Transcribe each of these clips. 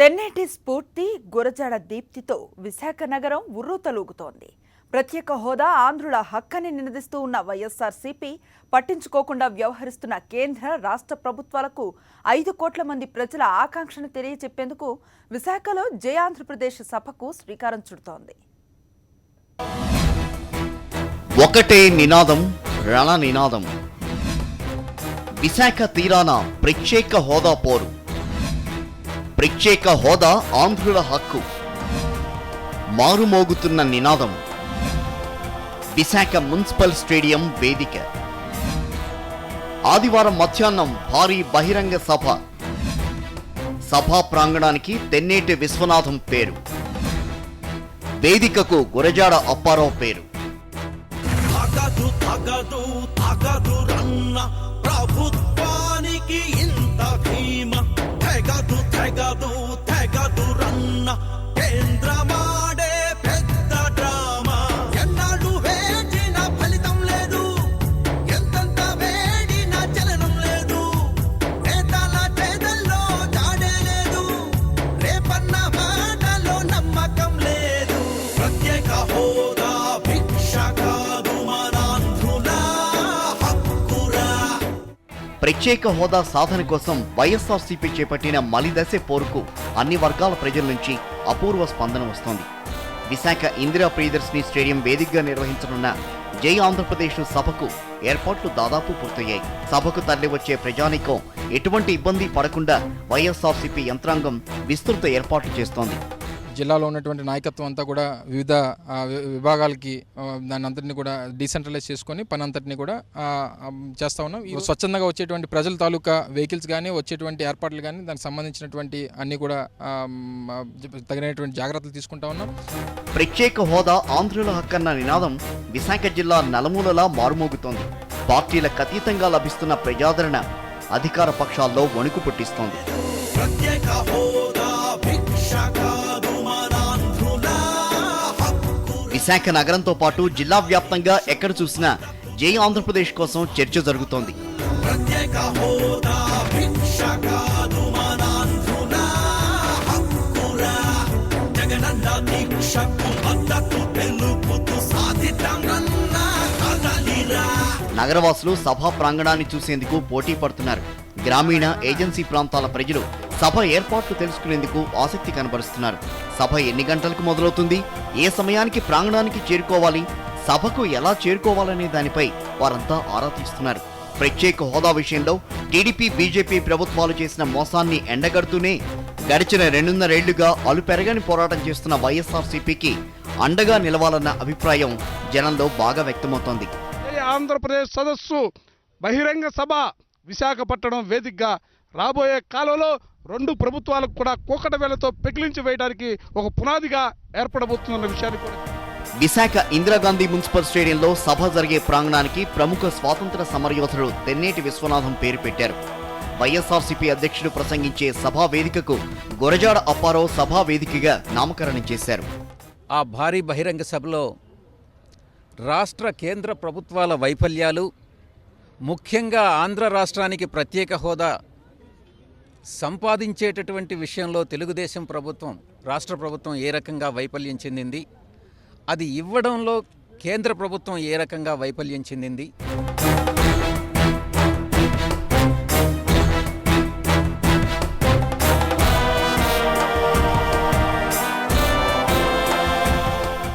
తెన్నేటి స్ఫూర్తి గురజాడ దీప్తితో విశాఖ నగరం ఉర్రూతలూగుతోంది. ప్రత్యేక హోదా ఆంధ్రుల హక్కని నినదిస్తూ ఉన్న వైఎస్ఆర్సీపీ పట్టించుకోకుండా వ్యవహరిస్తున్న కేంద్ర రాష్ట్ర ప్రభుత్వాలకు 5 కోట్ల మంది ప్రజల ఆకాంక్షను తెలియజెప్పేందుకు విశాఖలో జై ఆంధ్రప్రదేశ్ సభకు శ్రీకారం చుడుతోంది. ఒకటే నినాదం, రణ నినాదం. విశాఖ తీరాన ప్రత్యేక హోదా పోరు. ప్రత్యేక హోదా ఆంధ్రుల హక్కు. మారుమోగుతున్న నినాదం. విశాఖ మున్సిపల్ స్టేడియం వేదిక. ఆదివారం మధ్యాహ్నం భారీ బహిరంగ సభ. సభా ప్రాంగణానికి తెన్నేటి విశ్వనాథం పేరు. వేదికకు గురజాడ అప్పారావు పేరు. ప్రభుత్వానికి ఇంత ధీమ తెగదు తెగదు తెగదు రన్న కేంద్రమాడే పెద్ద డ్రామా. ఎన్నాళ్ళు వేచిన ఫలితం లేదు, ఎంతంత వేడిన చలనం లేదు, నేతల చేతల్లో జాడే లేదు, రేపన్న మాటలో నమ్మకం లేదు. ప్రత్యేక హోదా భిక్ష కాదు మనాంధ్రుల హక్కురా. ప్రత్యేక హోదా సాధన కోసం వైఎస్ఆర్సీపీ చేపట్టిన మలిదశ పోరుకు అన్ని వర్గాల ప్రజల నుంచి అపూర్వ స్పందన వస్తోంది. విశాఖ ఇందిరా ప్రియదర్శిని స్టేడియం వేదికగా నిర్వహించనున్న జై ఆంధ్రప్రదేశ్ సభకు ఏర్పాట్లు దాదాపు పూర్తయ్యాయి. సభకు తరలివచ్చే ప్రజానీకం ఎటువంటి ఇబ్బంది పడకుండా వైఎస్ఆర్సీపీ యంత్రాంగం విస్తృత ఏర్పాట్లు చేస్తోంది. జిల్లాలో ఉన్నటువంటి నాయకత్వం అంతా కూడా వివిధ విభాగాలకి దాన్ని అంతటిని కూడా డీసెంట్రలైజ్ చేసుకొని పని అంతటిని కూడా చేస్తూ ఉన్నాం. స్వచ్ఛందంగా వచ్చేటువంటి ప్రజల తాలూకా వెహికల్స్ కానీ వచ్చేటువంటి ఏర్పాట్లు కానీ దానికి సంబంధించినటువంటి అన్ని కూడా తగినటువంటి జాగ్రత్తలు తీసుకుంటా ఉన్నాం. ప్రత్యేక హోదా ఆంధ్రుల హక్కన్న నినాదం విశాఖ జిల్లా నలుమూలలా మారుమోగుతోంది. పార్టీలకు అతీతంగా లభిస్తున్న ప్రజాదరణ అధికార పక్షాల్లో వణుకు పుట్టిస్తోంది. ప్రత్యేక హోదా భిక్ష కాదు మనాంధ్రుల హక్కు. విశాఖ నగరంతో పాటు జిల్లా వ్యాప్తంగా ఎక్కడ చూసినా జై ఆంధ్రప్రదేశ్ కోసం చర్చ జరుగుతోంది. ప్రత్యేక హోదా భిక్ష కాదు మనాంధ్రుల హక్కురా. జగనన్న దీక్షకు మద్దతు తెలుపుతూ సాధిద్దామన్న కదలిరా. నగరవాసులు సభా ప్రాంగణాన్ని చూసేందుకు పోటీ పడుతున్నారు. గ్రామీణ ఏజెన్సీ ప్రాంతాల ప్రజలు సభ ఏర్పాట్లు తెలుసుకునేందుకు ఆసక్తి కనబరుస్తున్నారు. సభ ఎన్ని గంటలకు మొదలవుతుంది, ఏ సమయానికి ప్రాంగణానికి చేరుకోవాలి, సభకు ఎలా చేరుకోవాలనే దానిపై వారంతా ఆరా తీస్తున్నారు. ప్రత్యేక హోదా విషయంలో టీడీపీ బీజేపీ ప్రభుత్వాలు చేసిన మోసాన్ని ఎండగడుతూనే గడిచిన 2.5 ఏళ్లుగా అలుపెరగని పోరాటం చేస్తున్న వైఎస్ఆర్సీపీకి అండగా నిలవాలన్న అభిప్రాయం జనంలో బాగా వ్యక్తమవుతోంది. ఆంధ్రప్రదేశ్ సదస్సు బహిరంగ సభ విశాఖపట్నం వేదికగా రాబోయే కాలంలో 2 ప్రభుత్వాలకు కూడా కూకట వేలతో పెకిలించి వేయడానికి ఒక పునాదిగా ఏర్పడబోతున్న విషయాన్ని కూడా విశాఖ ఇందిరాగాంధీ మున్సిపల్ స్టేడియంలో సభ జరిగే ప్రాంగణానికి ప్రముఖ స్వాతంత్ర సమరయోధుడు తెన్నేటి విశ్వనాథం పేరు పెట్టారు. వైఎస్ఆర్సీపీ అధ్యక్షుడు ప్రసంగించే సభా వేదికకు గురజాడ అప్పారావు సభా వేదికగా నామకరణం చేశారు. ఆ భారీ బహిరంగ సభలో రాష్ట్ర కేంద్ర ప్రభుత్వాల వైఫల్యాలు, ముఖ్యంగా ఆంధ్ర రాష్ట్రానికి ప్రత్యేక హోదా సంపాదించేటటువంటి విషయంలో తెలుగుదేశం ప్రభుత్వం, రాష్ట్ర ప్రభుత్వం ఏ రకంగా వైఫల్యం చెందింది, అది ఇవ్వడంలో కేంద్ర ప్రభుత్వం ఏ రకంగా వైఫల్యం చెందింది,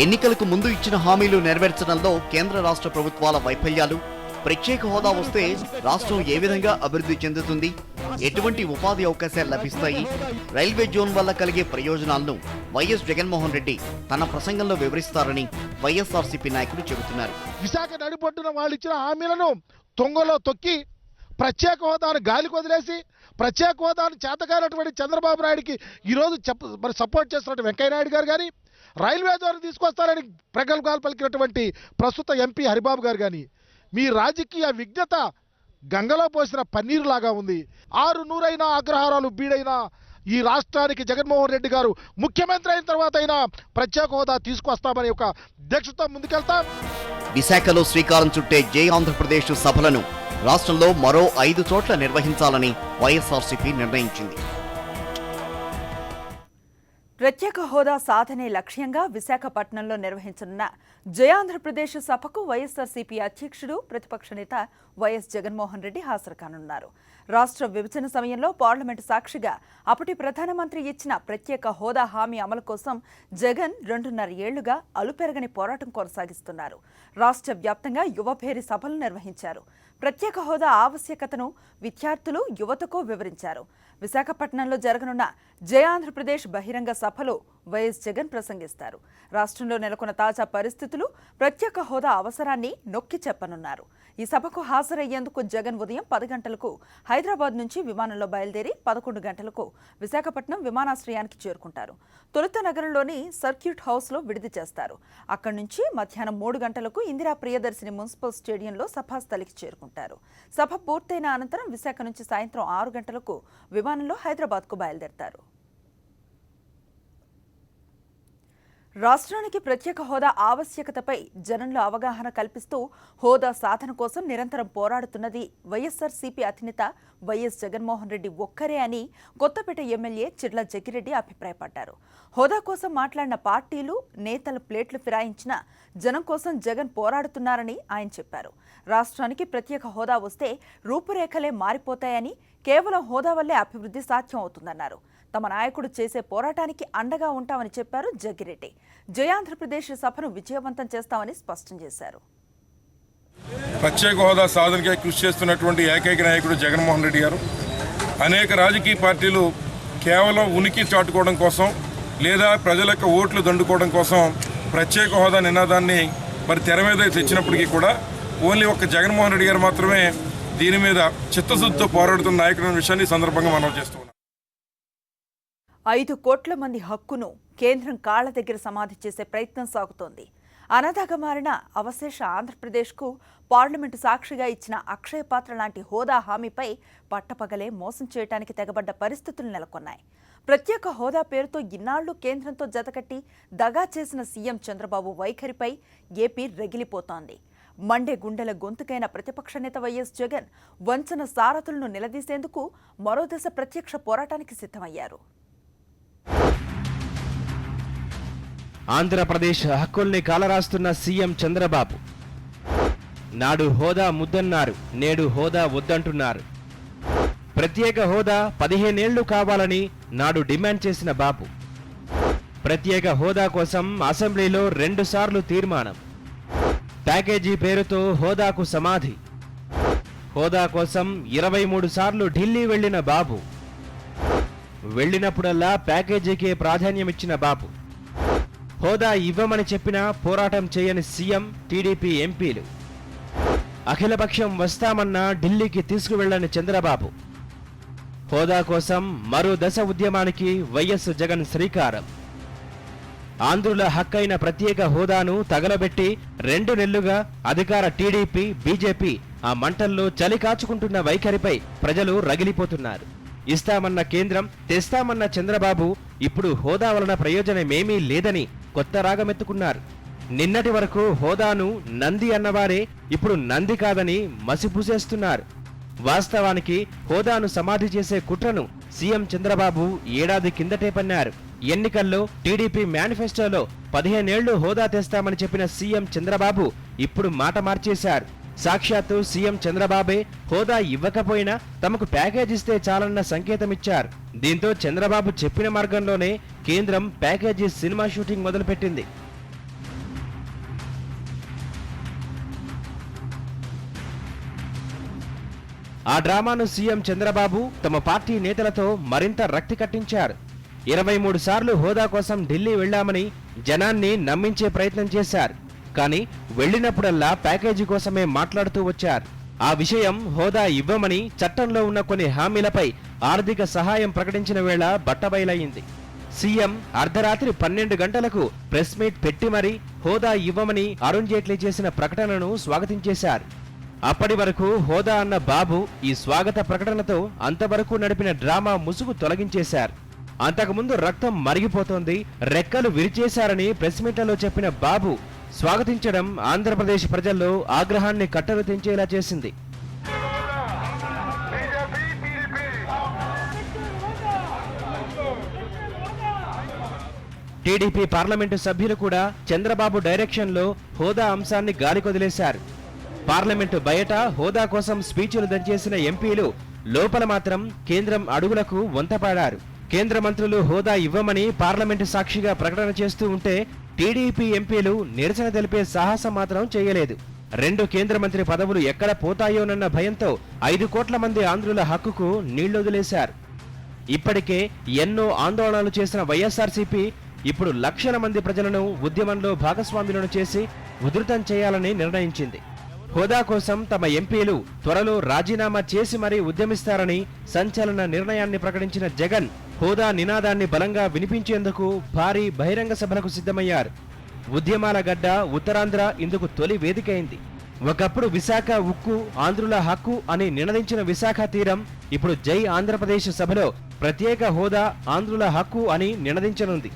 ఎన్నికలకు ముందు ఇచ్చిన హామీలు నెరవేర్చడంలో కేంద్ర రాష్ట్ర ప్రభుత్వాల వైఫల్యాలు, ప్రత్యేక హోదా వస్తే రాష్ట్రం ఏ విధంగా అభివృద్ధి చెందుతుంది, ఎటువంటి ఉపాధి అవకాశాలు లభిస్తాయి, రైల్వే జోన్ వల్ల కలిగే ప్రయోజనాలను వైఎస్ జగన్మోహన్ రెడ్డి తన ప్రసంగంలో వివరిస్తారని వైఎస్ఆర్సీపీ నాయకులు చెబుతున్నారు. విశాఖ నడిపొట్టున వాళ్ళు ఇచ్చిన హామీలను తొంగలో తొక్కి ప్రత్యేక హోదాను గాలికి వదిలేసి ప్రత్యేక హోదాను చేతకానటువంటి చంద్రబాబు నాయుడికి ఈరోజు మరి సపోర్ట్ చేస్తున్నటువంటి వెంకయ్యనాయుడు గారు కానీ, రైల్వే జోన్ తీసుకొస్తారని ప్రగల్భాలు పలికినటువంటి ప్రస్తుత ఎంపీ హరిబాబు గారు కానీ, మీ రాజకీయ విజ్ఞత గంగలో పోసిన పన్నీరు లాగా ఉంది. 600 అగ్రహారాలు బీడైనా ఈ రాష్ట్రానికి జగన్మోహన్ రెడ్డి గారు ముఖ్యమంత్రి అయిన తర్వాత అయినా ప్రత్యేక హోదా తీసుకొస్తామని ఒక దీక్షతో ముందుకెళ్తాం. విశాఖలో శ్రీకారం చుట్టే జై ఆంధ్రప్రదేశ్ సభలను రాష్ట్రంలో మరో 5 చోట్ల నిర్వహించాలని వైఎస్ఆర్సీపీ నిర్ణయించింది. ప్రత్యేక హోదా సాధనే లక్ష్యంగా విశాఖపట్నంలో నిర్వహించనున్న జయాంధ్రప్రదేశ్ సభకు వైఎస్ఆర్సీపీ అధ్యక్షుడు ప్రతిపక్ష నేత వైఎస్ జగన్మోహన్ రెడ్డి హాజరు కానున్నారు. రాష్ట్ర విభజన సమయంలో పార్లమెంటు సాక్షిగా అప్పటి ప్రధానమంత్రి ఇచ్చిన ప్రత్యేక హోదా హామీ అమలు కోసం జగన్ 2.5 ఏళ్లుగా అలుపెరగని పోరాటం కొనసాగిస్తున్నారు. రాష్ట్ర వ్యాప్తంగా యువభేరి సభలు నిర్వహించారు. ప్రత్యేక హోదా ఆవశ్యకతను విద్యార్థులు యువతకు వివరించారు. విశాఖపట్నంలో జరగనున్న జయాంధ్రప్రదేశ్ బహిరంగ సభలో వైఎస్ జగన్ ప్రసంగిస్తారు. రాష్ట్రంలో నెలకొన్న తాజా పరిస్థితులు, ప్రత్యేక హోదా అవసరాన్ని నొక్కి చెప్పనున్నారు. ఈ సభకు హాజరయ్యేందుకు జగన్ ఉదయం 10 గంటలకు హైదరాబాద్ నుంచి విమానంలో బయలుదేరి 11 గంటలకు విశాఖపట్నం విమానాశ్రయానికి చేరుకుంటారు. తొలుత నగరంలోని సర్క్యూట్ హౌస్లో విడిది చేస్తారు. అక్కడి నుంచి మధ్యాహ్నం 3 గంటలకు ఇందిరా ప్రియదర్శిని మున్సిపల్ స్టేడియంలో సభాస్థలికి చేరుకుంటారు. సభ పూర్తయిన అనంతరం విశాఖ నుంచి సాయంత్రం 6 గంటలకు విమానంలో హైదరాబాద్కు బయలుదేరతారు. రాష్ట్రానికి ప్రత్యేక హోదా ఆవశ్యకతపై జనంలో అవగాహన కల్పిస్తూ హోదా సాధన కోసం నిరంతరం పోరాడుతున్నది వైఎస్ఆర్సీపీ అధినేత వైఎస్ జగన్మోహన్ రెడ్డి ఒక్కరే అని కొత్తపేట ఎమ్మెల్యే చిర్ల జగ్గిరెడ్డి అభిప్రాయపడ్డారు. హోదా కోసం మాట్లాడిన పార్టీలు, నేతల ప్లేట్లు ఫిరాయించిన జనం కోసం జగన్ పోరాడుతున్నారని ఆయన చెప్పారు. రాష్ట్రానికి ప్రత్యేక హోదా వస్తే రూపురేఖలే మారిపోతాయని, కేవలం హోదా వల్లే అభివృద్ధి సాధ్యం అవుతుందన్నారు. తమ నాయకుడు చేసే పోరాటానికి అండగా ఉంటామని చెప్పారు జగ్గిరెడ్డి. జయాంధ్రప్రదేశ్ సభను విజయవంతం చేస్తామని స్పష్టం చేశారు. ప్రత్యేక హోదా సాధనకై కృషి చేస్తున్నటువంటి ఏకైక నాయకుడు జగన్మోహన్ రెడ్డి గారు అనేక రాజకీయ పార్టీలు కేవలం ఉనికి చాటుకోవడం కోసం లేదా ప్రజల యొక్క ఓట్లు దండుకోవడం కోసం ప్రత్యేక హోదా నినాదాన్ని తెర మీద తెచ్చినప్పటికీ కూడా ఓన్లీ ఒక్క జగన్మోహన్ రెడ్డి గారు మాత్రమే దీని మీద చిత్తశుద్ధితో పోరాడుతున్న నాయకుడు విషయాన్ని సందర్భంగా మనం చేస్తున్నాం. 5 కోట్ల మంది హక్కును కేంద్రం కాళ్ల దగ్గర సమాధి చేసే ప్రయత్నం సాగుతోంది. అనాథగా మారిన అవశేష ఆంధ్రప్రదేశ్కు పార్లమెంటు సాక్షిగా ఇచ్చిన అక్షయ పాత్ర లాంటి హోదా హామీపై పట్టపగలే మోసం చేయడానికి తెగబడ్డ పరిస్థితులు నెలకొన్నాయి. ప్రత్యేక హోదా పేరుతో ఇన్నాళ్లు కేంద్రంతో జతకట్టి దగా చేసిన సీఎం చంద్రబాబు వైఖరిపై ఏపీ రగిలిపోతోంది. మండే గుండెల గొంతుకైన ప్రతిపక్ష నేత వైఎస్ జగన్ వంచన సారథులను నిలదీసేందుకు మరో దశ ప్రత్యక్ష పోరాటానికి సిద్ధమయ్యారు. ఆంధ్రప్రదేశ్ హక్కుల్ని కాలరాస్తున్న సీఎం చంద్రబాబు నాడు హోదా ముద్దన్నారు, నేడు హోదా వద్దంటున్నారు. ప్రత్యేక హోదా 15 ఏళ్లు కావాలని నాడు డిమాండ్ చేసిన బాబు ప్రత్యేక హోదా కోసం అసెంబ్లీలో 2 సార్లు తీర్మానం. ప్యాకేజీ పేరుతో హోదాకు సమాధి. హోదా కోసం 23 సార్లు ఢిల్లీ వెళ్లిన బాబు వెళ్లినప్పుడల్లా ప్యాకేజీకే ప్రాధాన్యమిచ్చిన బాబు హోదా ఇవ్వమని చెప్పినా పోరాటం చేయని సీఎం, టీడీపీ ఎంపీలు అఖిలపక్షం వస్తామన్నా ఢిల్లీకి తీసుకువెళ్లని చంద్రబాబు హోదా కోసం మరో దశ ఉద్యమానికి వైఎస్ జగన్ శ్రీకారం. ఆంధ్రుల హక్కైన ప్రత్యేక హోదాను తగలబెట్టి 2 నెలలుగా అధికార టీడీపీ, బీజేపీ ఆ మంటల్లో చలి కాచుకుంటున్న వైఖరిపై ప్రజలు రగిలిపోతున్నారు. ఇస్తామన్న కేంద్రం, తెస్తామన్న చంద్రబాబు ఇప్పుడు హోదా వలన ప్రయోజనమేమీ లేదని కొత్త రాగమెత్తుకున్నారు. నిన్నటి వరకు హోదాను నంది అన్నవారే ఇప్పుడు నంది కాదని మసిపూసేస్తున్నారు. వాస్తవానికి హోదాను సమాధి చేసే కుట్రను సీఎం చంద్రబాబు ఏడాది కిందటే పన్నారు. ఎన్నికల్లో టీడీపీ మేనిఫెస్టోలో 15 ఏళ్లు హోదా తెస్తామని చెప్పిన సీఎం చంద్రబాబు ఇప్పుడు మాట మార్చేశారు. సాక్షాత్తు సీఎం చంద్రబాబే హోదా ఇవ్వకపోయినా తమకు ప్యాకేజ్ ఇస్తే చాలన్న సంకేతమిచ్చారు. దీంతో చంద్రబాబు చెప్పిన మార్గంలోనే కేంద్రం ప్యాకేజీ సినిమా షూటింగ్ మొదలుపెట్టింది. ఆ డ్రామాను సీఎం చంద్రబాబు తమ పార్టీ నేతలతో మరింత రక్తి కట్టించారు. 23 సార్లు హోదా కోసం ఢిల్లీ వెళ్లామని జనాన్ని నమ్మించే ప్రయత్నం చేశారు. కానీ వెళ్లినప్పుడల్లా ప్యాకేజీ కోసమే మాట్లాడుతూ వచ్చారు. ఆ విషయం హోదా ఇవ్వమని చట్టంలో ఉన్న కొన్ని హామీలపై ఆర్థిక సహాయం ప్రకటించిన వేళ బట్టబయలయ్యింది. సీఎం అర్ధరాత్రి 12 గంటలకు ప్రెస్ మీట్ పెట్టి మరీ హోదా ఇవ్వమని అరుణ్ జైట్లీ చేసిన ప్రకటనను స్వాగతించేశారు. అప్పటి వరకు హోదా అన్న బాబు ఈ స్వాగత ప్రకటనతో అంతవరకు నడిపిన డ్రామా ముసుగు తొలగించేశారు. అంతకుముందు రక్తం మరిగిపోతోంది, రెక్కలు విరిచేశారని ప్రెస్ మీట్లలో చెప్పిన బాబు స్వాగతించడం ఆంధ్రప్రదేశ్ ప్రజల్లో ఆగ్రహాన్ని కట్టలు తెంచేలా చేసింది. టీడీపీ పార్లమెంటు సభ్యులు కూడా చంద్రబాబు డైరెక్షన్లో హోదా అంశాన్ని గాలికొదిలేశారు. పార్లమెంటు బయట హోదా కోసం స్పీచ్లు దంచేసిన ఎంపీలు లోపల మాత్రం కేంద్రం అడుగులకు వంతపాడారు. కేంద్ర మంత్రులు హోదా ఇవ్వమని పార్లమెంటు సాక్షిగా ప్రకటన చేస్తూ ఉంటే టీడీపీ ఎంపీలు నిరసన తెలిపే సాహసం మాత్రం చేయలేదు. 2 కేంద్ర మంత్రి పదవులు ఎక్కడ పోతాయోనన్న భయంతో 5 కోట్ల మంది ఆంధ్రుల హక్కుకు నీళ్లొదిలేశారు. ఇప్పటికే ఎన్నో ఆందోళనలు చేసిన వైఎస్ఆర్సీపీ ఇప్పుడు లక్షల మంది ప్రజలను ఉద్యమంలో భాగస్వాములను చేసి ఉధృతం చేయాలని నిర్ణయించింది. హోదా కోసం తమ ఎంపీలు త్వరలో రాజీనామా చేసి మరీ ఉద్యమిస్తారని సంచలన నిర్ణయాన్ని ప్రకటించిన జగన్ హోదా నినాదాన్ని బలంగా వినిపించేందుకు భారీ బహిరంగ సభలకు సిద్ధమయ్యారు. ఉద్యమాల గడ్డ ఉత్తరాంధ్ర ఇందుకు తొలి వేదికైంది. ఒకప్పుడు విశాఖ ఉక్కు ఆంధ్రుల హక్కు అని నినదించిన విశాఖ తీరం ఇప్పుడు జై ఆంధ్రప్రదేశ్ సభలో ప్రత్యేక హోదా ఆంధ్రుల హక్కు అని నినదించనుంది.